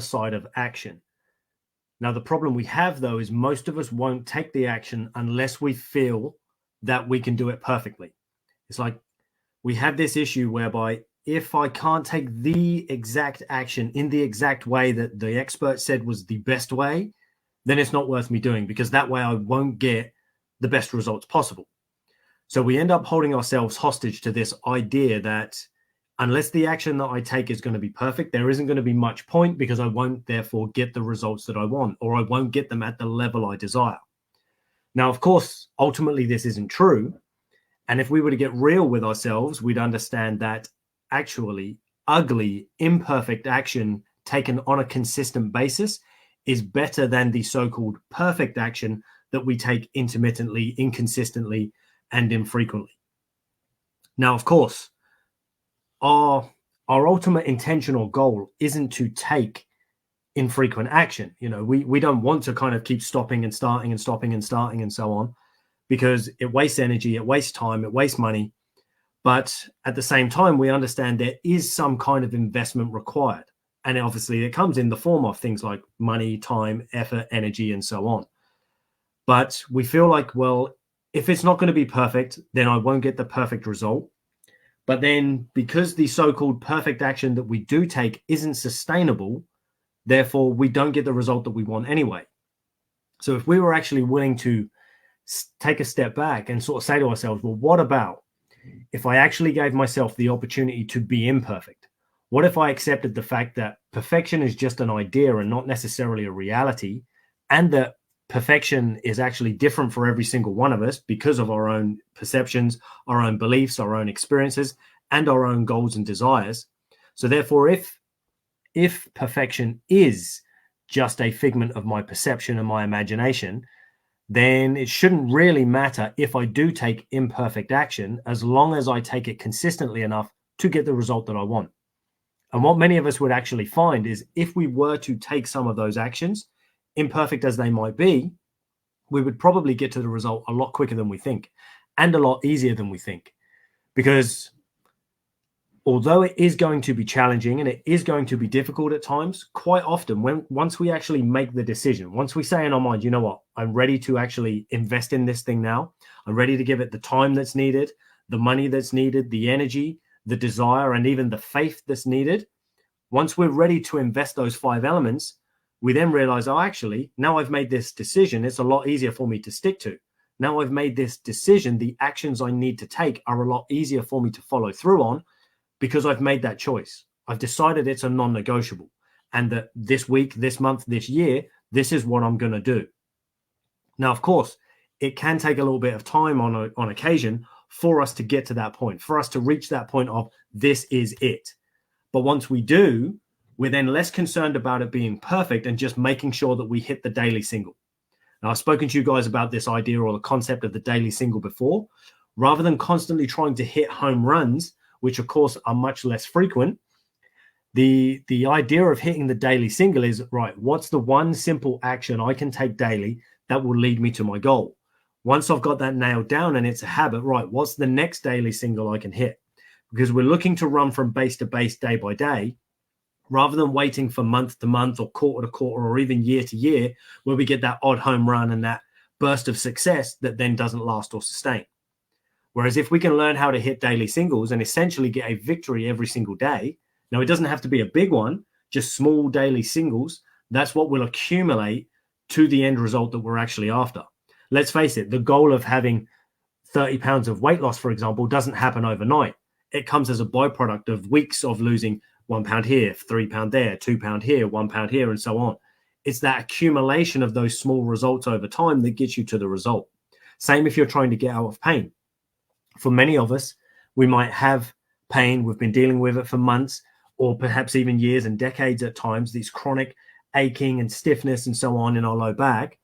side of action. Now, the problem we have, though, is most of us won't take the action unless we feel that we can do it perfectly. It's like we have this issue whereby if I can't take the exact action in the exact way that the expert said was the best way, then it's not worth me doing, because that way I won't get the best results possible. So we end up holding ourselves hostage to this idea that unless the action that I take is going to be perfect, there isn't going to be much point, because I won't therefore get the results that I want, or I won't get them at the level I desire. Now, of course, ultimately this isn't true. And if we were to get real with ourselves, we'd understand that actually ugly, imperfect action taken on a consistent basis is better than the so-called perfect action that we take intermittently, inconsistently, and infrequently. Now, of course, our ultimate intention or goal isn't to take infrequent action. You know, we don't want to kind of keep stopping and starting and stopping and starting and so on, because it wastes energy, it wastes time, it wastes money. But at the same time, we understand there is some kind of investment required. And obviously it comes in the form of things like money, time, effort, energy, and so on. But we feel like, well, if it's not going to be perfect, then I won't get the perfect result. But then because the so-called perfect action that we do take isn't sustainable, therefore we don't get the result that we want anyway. So if we were actually willing to take a step back and sort of say to ourselves, well, what about if I actually gave myself the opportunity to be imperfect? What if I accepted the fact that perfection is just an idea and not necessarily a reality, and that perfection is actually different for every single one of us because of our own perceptions, our own beliefs, our own experiences, and our own goals and desires? So therefore, if perfection is just a figment of my perception and my imagination, then it shouldn't really matter if I do take imperfect action, as long as I take it consistently enough to get the result that I want. And what many of us would actually find is if we were to take some of those actions, imperfect as they might be, we would probably get to the result a lot quicker than we think, and a lot easier than we think. Because although it is going to be challenging and it is going to be difficult at times, quite often once we actually make the decision, once we say in our mind, you know what, I'm ready to actually invest in this thing now, I'm ready to give it the time that's needed, the money that's needed, the energy, the desire, and even the faith that's needed. Once we're ready to invest those 5 elements, we then realize, oh, actually, now I've made this decision, it's a lot easier for me to stick to. Now I've made this decision, the actions I need to take are a lot easier for me to follow through on, because I've made that choice. I've decided it's a non-negotiable, and that this week, this month, this year, this is what I'm going to do. Now, of course, it can take a little bit of time on occasion for us to get to that point, for us to reach that point of this is it. But once we do, we're then less concerned about it being perfect and just making sure that we hit the daily single. Now, I've spoken to you guys about this idea or the concept of the daily single before. Rather than constantly trying to hit home runs, which of course are much less frequent, the idea of hitting the daily single is, right, what's the one simple action I can take daily that will lead me to my goal? Once I've got that nailed down and it's a habit, right, what's the next daily single I can hit? Because we're looking to run from base to base, day by day, rather than waiting for month to month or quarter to quarter or even year to year, where we get that odd home run and that burst of success that then doesn't last or sustain. Whereas if we can learn how to hit daily singles and essentially get a victory every single day, now it doesn't have to be a big one, just small daily singles, that's what will accumulate to the end result that we're actually after. Let's face it, the goal of having 30 pounds of weight loss, for example, doesn't happen overnight. It comes as a byproduct of weeks of losing 1 pound here, 3 pound there, 2 pound here, 1 pound here, and so on. It's that accumulation of those small results over time that gets you to the result. Same if you're trying to get out of pain. For many of us, we might have pain. We've been dealing with it for months or perhaps even years and decades at times, these chronic aching and stiffness and so on in our low back.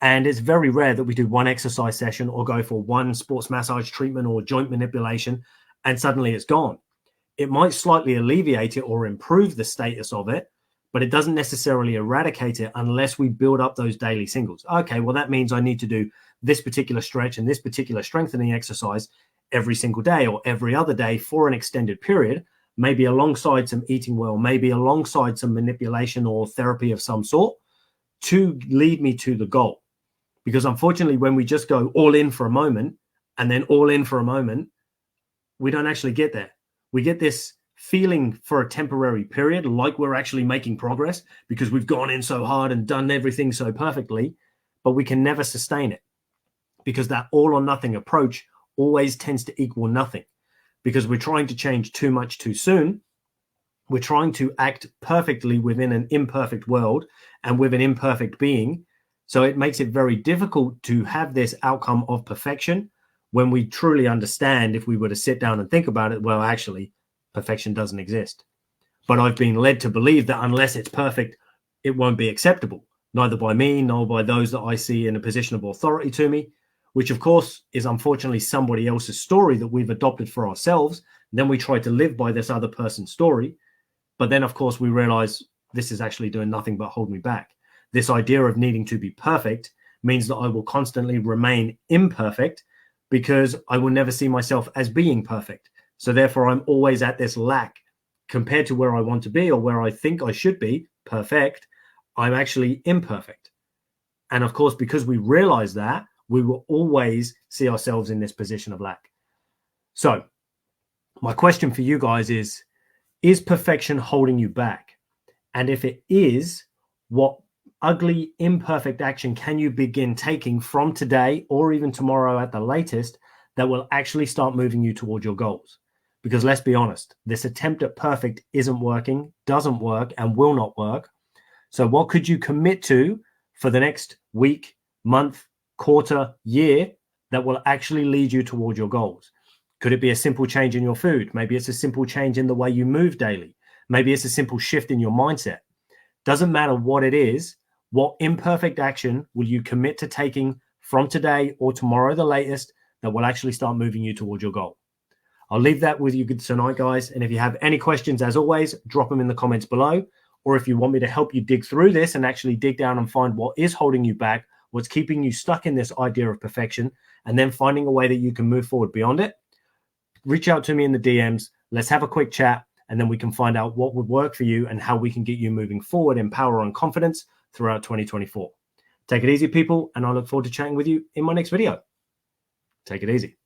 And it's very rare that we do one exercise session or go for one sports massage treatment or joint manipulation and suddenly it's gone. It might slightly alleviate it or improve the status of it, but it doesn't necessarily eradicate it unless we build up those daily singles. Okay, well, that means I need to do this particular stretch and this particular strengthening exercise every single day or every other day for an extended period. maybe alongside some eating well, maybe alongside some manipulation or therapy of some sort to lead me to the goal. Because unfortunately, when we just go all in for a moment and then all in for a moment, we don't actually get there. We get this feeling for a temporary period, like we're actually making progress because we've gone in so hard and done everything so perfectly, but we can never sustain it because that all or nothing approach always tends to equal nothing because we're trying to change too much too soon. We're trying to act perfectly within an imperfect world and with an imperfect being. So it makes it very difficult to have this outcome of perfection when we truly understand, if we were to sit down and think about it, well, actually, perfection doesn't exist. But I've been led to believe that unless it's perfect, it won't be acceptable, neither by me nor by those that I see in a position of authority to me, which, of course, is unfortunately somebody else's story that we've adopted for ourselves. Then we try to live by this other person's story. But then, of course, we realize this is actually doing nothing but hold me back. This idea of needing to be perfect means that I will constantly remain imperfect because I will never see myself as being perfect. So therefore, I'm always at this lack compared to where I want to be or where I think I should be perfect. I'm actually imperfect. And of course, because we realize that, we will always see ourselves in this position of lack. So my question for you guys is perfection holding you back? And if it is, what ugly, imperfect action can you begin taking from today or even tomorrow at the latest that will actually start moving you towards your goals? Because let's be honest, this attempt at perfect isn't working, doesn't work, and will not work. So what could you commit to for the next week, month, quarter, year that will actually lead you towards your goals? Could it be a simple change in your food? Maybe it's a simple change in the way you move daily. Maybe it's a simple shift in your mindset. Doesn't matter what it is. What imperfect action will you commit to taking from today or tomorrow, the latest, that will actually start moving you towards your goal? I'll leave that with you tonight, guys. And if you have any questions, as always, drop them in the comments below. Or if you want me to help you dig through this and actually dig down and find what is holding you back, what's keeping you stuck in this idea of perfection, and then finding a way that you can move forward beyond it, reach out to me in the DMs. Let's have a quick chat, and then we can find out what would work for you and how we can get you moving forward in power and confidence throughout 2024. Take it easy, people, and I look forward to chatting with you in my next video. Take it easy.